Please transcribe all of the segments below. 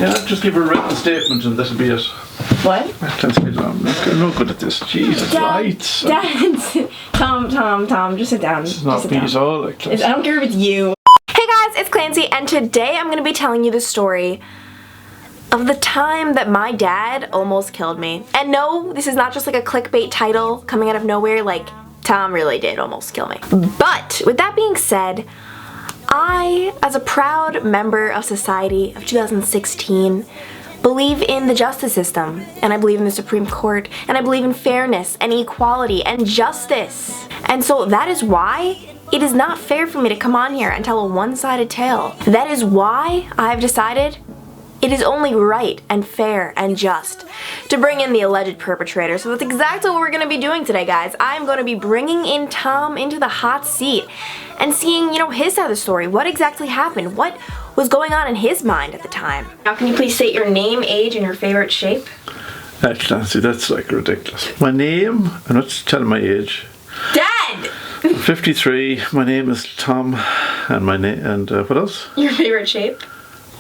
Yeah, just give her a written statement and that'll be it. What? Clancy, I'm no good at this. Jesus, right. Dad. Tom, just sit down. It's not me at all. Like, I don't care if it's you. Hey guys, it's Clancy, and today I'm going to be telling you the story of the time that my dad almost killed me. And no, this is not just like a clickbait title coming out of nowhere, like Tom really did almost kill me. But with that being said, I, as a proud member of society of 2016, believe in the justice system, and I believe in the Supreme Court, and I believe in fairness and equality and justice. And so that is why it is not fair for me to come on here and tell a one-sided tale. That is why I've decided it is only right and fair and just to bring in the alleged perpetrator. So that's exactly what we're going to be doing today, guys. I'm going to be bringing in Tom into the hot seat and seeing, his side of the story. What exactly happened? What was going on in his mind at the time? Now, can you please state your name, age, and your favorite shape? Clancy, that's like ridiculous. My name, I'm not telling my age. Dad! I'm 53. My name is Tom, and what else? Your favorite shape?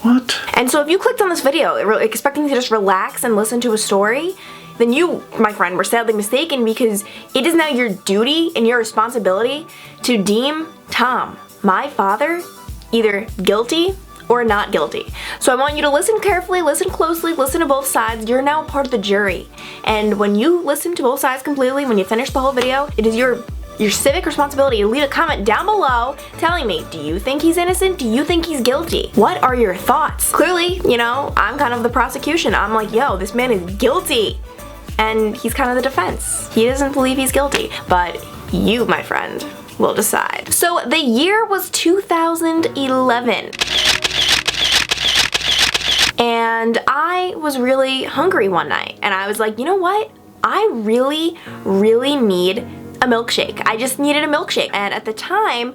What? And so if you clicked on this video expecting to just relax and listen to a story, then you, my friend, were sadly mistaken, because it is now your duty and your responsibility to deem Tom, my father, either guilty or not guilty. So I want you to listen carefully, listen closely, listen to both sides. You're now part of the jury. And when you listen to both sides completely, when you finish the whole video, it is your civic responsibility to leave a comment down below telling me, do you think he's innocent? Do you think he's guilty? What are your thoughts? Clearly, I'm kind of the prosecution. I'm like, yo, this man is guilty. And he's kind of the defense. He doesn't believe he's guilty. But you, my friend, will decide. So the year was 2011. And I was really hungry one night. And I was like, you know what? I really, really need a milkshake. I just needed a milkshake. And at the time,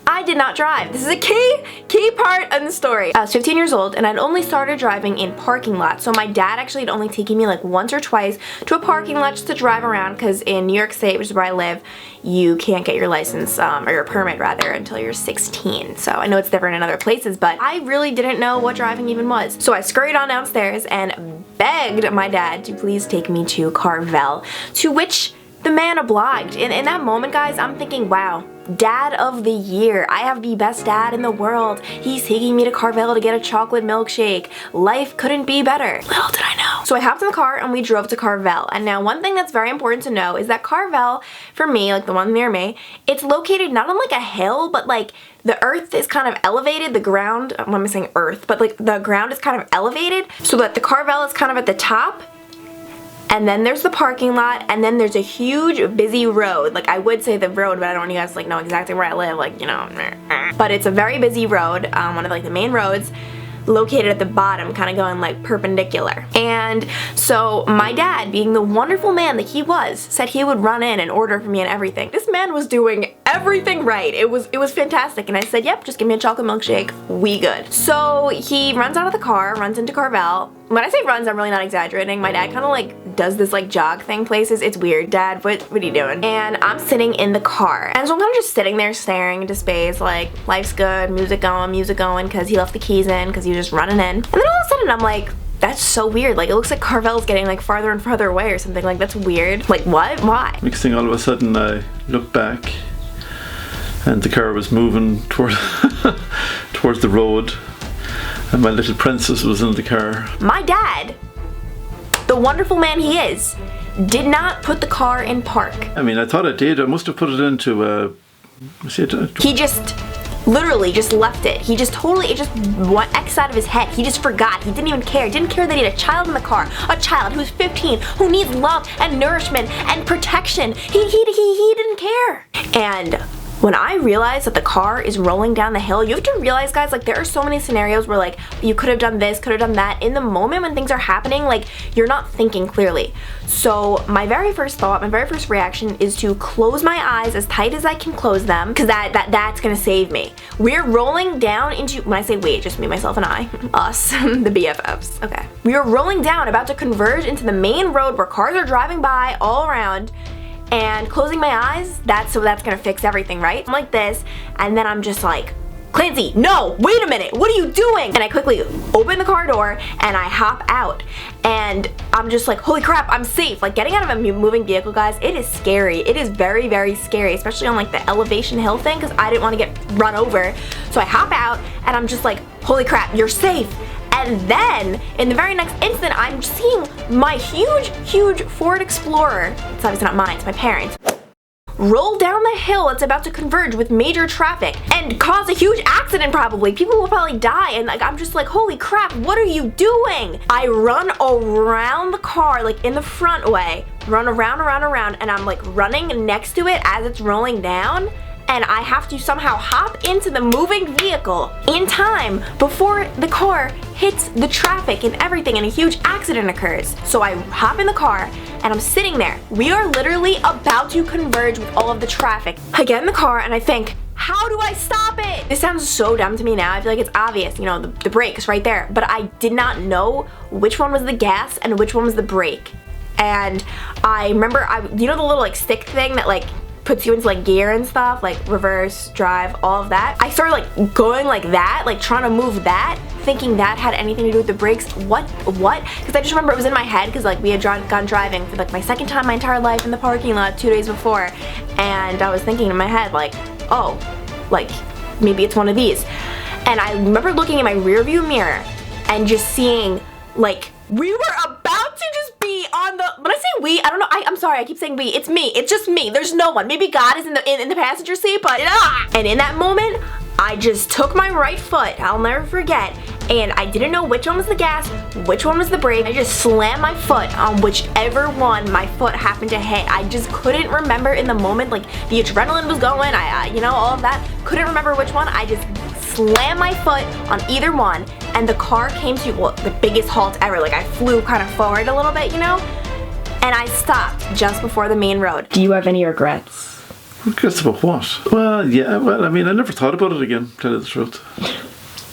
I did not drive. This is a key part of the story. I was 15 years old and I'd only started driving in parking lots. So my dad actually had only taken me like once or twice to a parking lot just to drive around, because in New York State, which is where I live, you can't get your license, or your permit rather, until you're 16. So I know it's different in other places, but I really didn't know what driving even was. So I scurried on downstairs and begged my dad to please take me to Carvel, to which the man obliged. And in that moment, guys, I'm thinking, wow, dad of the year. I have the best dad in the world. He's taking me to Carvel to get a chocolate milkshake. Life couldn't be better. Little did I know. So I hopped in the car and we drove to Carvel. And now one thing that's very important to know is that Carvel, for me, like the one near me, it's located not on like a hill, but like the earth is kind of elevated. The ground, what am I saying earth? But like the ground is kind of elevated so that the Carvel is kind of at the top. And then there's the parking lot, and then there's a huge busy road. Like, I would say the road, but I don't want you guys to like know exactly where I live, like, but it's a very busy road, one of like the main roads, located at the bottom, kind of going like perpendicular. And so my dad, being the wonderful man that he was, said he would run in and order for me and everything. This man was doing everything right. It was fantastic. And I said, yep, just give me a chocolate milkshake, we good. So he runs out of the car, runs into Carvel. When I say runs, I'm really not exaggerating. My dad kind of like does this like jog thing places. It's weird. Dad, what are you doing? And I'm sitting in the car. And so I'm kind of just sitting there staring into space, like, life's good, music going, because he left the keys in, because he was just running in. And then all of a sudden I'm like, that's so weird. Like, it looks like Carvel's getting like farther and farther away or something. Like, that's weird. Like, what? Why? Next thing, all of a sudden, I looked back and the car was moving towards the road. And my little princess was in the car. My dad, the wonderful man he is, did not put the car in park. I mean, I thought I did. I must have put it into He just literally just left it. He just totally, it just went X out of his head. He just forgot. He didn't even care. He didn't care that he had a child in the car. A child who's 15, who needs love and nourishment and protection. He didn't care. And when I realized that the car is rolling down the hill, you have to realize, guys, like, there are so many scenarios where, like, you could have done this, could have done that. In the moment when things are happening, like, you're not thinking clearly. So my very first thought, my very first reaction is to close my eyes as tight as I can close them, because that's gonna save me. We're rolling down into, when I say we, just me, myself, and I, us, the BFFs, okay. We are rolling down, about to converge into the main road where cars are driving by all around, and closing my eyes, that's gonna fix everything, right? I'm like this, and then I'm just like, Clancy, no, wait a minute, what are you doing? And I quickly open the car door and I hop out. And I'm just like, holy crap, I'm safe. Like, getting out of a moving vehicle, guys, it is scary. It is very, very scary, especially on like the elevation hill thing, because I didn't want to get run over. So I hop out and I'm just like, holy crap, you're safe. And then, in the very next instant, I'm seeing my huge Ford Explorer, it's obviously not mine, it's my parents', roll down the hill that's about to converge with major traffic and cause a huge accident probably. People will probably die, and like I'm just like, holy crap, what are you doing? I run around the car, like in the front way, run around, and I'm like running next to it as it's rolling down. And I have to somehow hop into the moving vehicle in time before the car hits the traffic and everything and a huge accident occurs. So I hop in the car and I'm sitting there. We are literally about to converge with all of the traffic. I get in the car and I think, how do I stop it? This sounds so dumb to me now. I feel like it's obvious, you know, the brakes right there. But I did not know which one was the gas and which one was the brake. And I remember, you know the little like stick thing that like puts you into like gear and stuff, like reverse, drive, all of that. I started like going like that, like trying to move that, thinking that had anything to do with the brakes. What? Because I just remember it was in my head, because like we had gone driving for like my second time my entire life in the parking lot 2 days before, and I was thinking in my head like, oh, like maybe it's one of these. And I remember looking in my rear view mirror and just seeing like we were about to just be on the, when I say we, I don't know, I'm sorry, I keep saying we, it's me, it's just me, there's no one. Maybe God is in the passenger seat, but And in that moment, I just took my right foot, I'll never forget, and I didn't know which one was the gas, which one was the brake. I just slammed my foot on whichever one my foot happened to hit. I just couldn't remember in the moment, like the adrenaline was going, you know, all of that, couldn't remember which one. I just slammed my foot on either one, and the car came to, well, the biggest halt ever. Like I flew kind of forward a little bit, you know, and I stopped just before the main road. Do you have any regrets? Regrets about what? Well, yeah, well, I mean, I never thought about it again, to tell you the truth.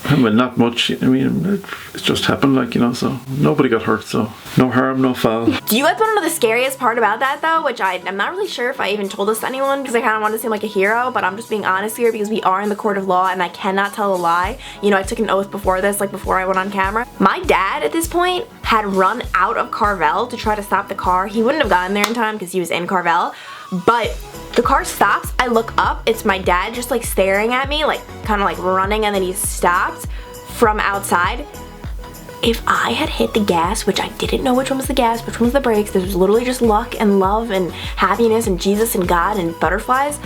I mean, not much. I mean, it just happened, like, you know, so nobody got hurt, so no harm, no foul. Do you guys want to know the scariest part about that, though? Which I'm not really sure if I even told this to anyone, because I kind of want to seem like a hero, but I'm just being honest here because we are in the court of law and I cannot tell a lie. You know, I took an oath before this, like before I went on camera. My dad, at this point, had run out of Carvel to try to stop the car. He wouldn't have gotten there in time because he was in Carvel, but the car stops, I look up, it's my dad just like staring at me, like kind of like running, and then he stopped from outside. If I had hit the gas, which I didn't know which one was the gas, which one was the brakes, this was literally just luck and love and happiness and Jesus and God and butterflies,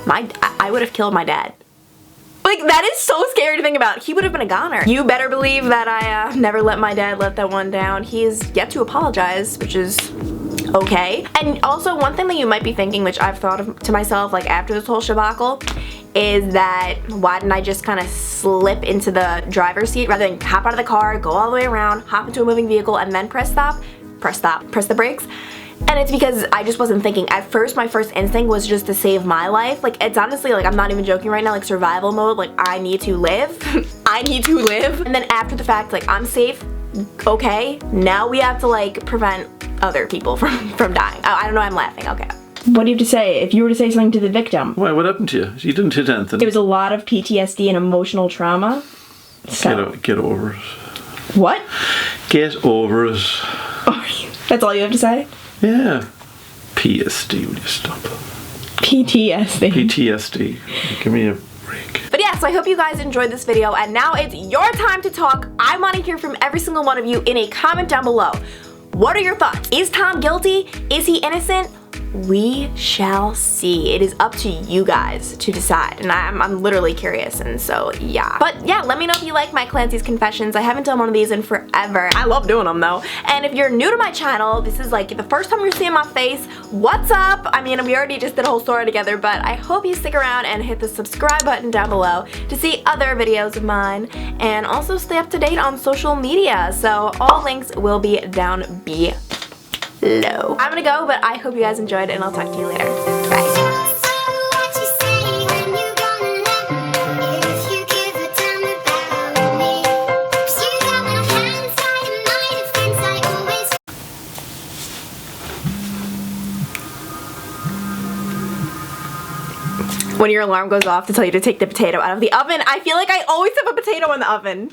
I would have killed my dad. Like, that is so scary to think about. He would have been a goner. You better believe that I never let my dad let that one down. He is yet to apologize, which is okay. And also, one thing that you might be thinking, which I've thought of to myself, like after this whole shabacle, is that why didn't I just kind of slip into the driver's seat rather than hop out of the car, go all the way around, hop into a moving vehicle, and then press the brakes? And it's because I just wasn't thinking. At first, my first instinct was just to save my life. Like, it's honestly, like, I'm not even joking right now, like survival mode, like I need to live. I need to live. And then after the fact, like, I'm safe, okay, now we have to like prevent other people from dying. I don't know, I'm laughing, okay. What do you have to say if you were to say something to the victim? Why, what happened to you? You didn't hit anything. It was a lot of PTSD and emotional trauma. So. Get over it. What? Get over it. That's all you have to say? Yeah. PSD, will you stop? PTSD. PTSD. Give me a break. But yeah, so I hope you guys enjoyed this video, and now it's your time to talk. I want to hear from every single one of you in a comment down below. What are your thoughts? Is Tom guilty? Is he innocent? We shall see. It is up to you guys to decide, and I'm literally curious, and so yeah. But yeah, let me know if you like my Clancy's Confessions. I haven't done one of these in forever. I love doing them though. And if you're new to my channel, this is like the first time you're seeing my face, what's up? I mean, we already just did a whole story together, but I hope you stick around and hit the subscribe button down below to see other videos of mine, and also stay up to date on social media. So all links will be down below. I'm gonna go, but I hope you guys enjoyed, and I'll talk to you later. Bye. when your alarm goes off to tell you to take the potato out of the oven. I feel like I always have a potato in the oven.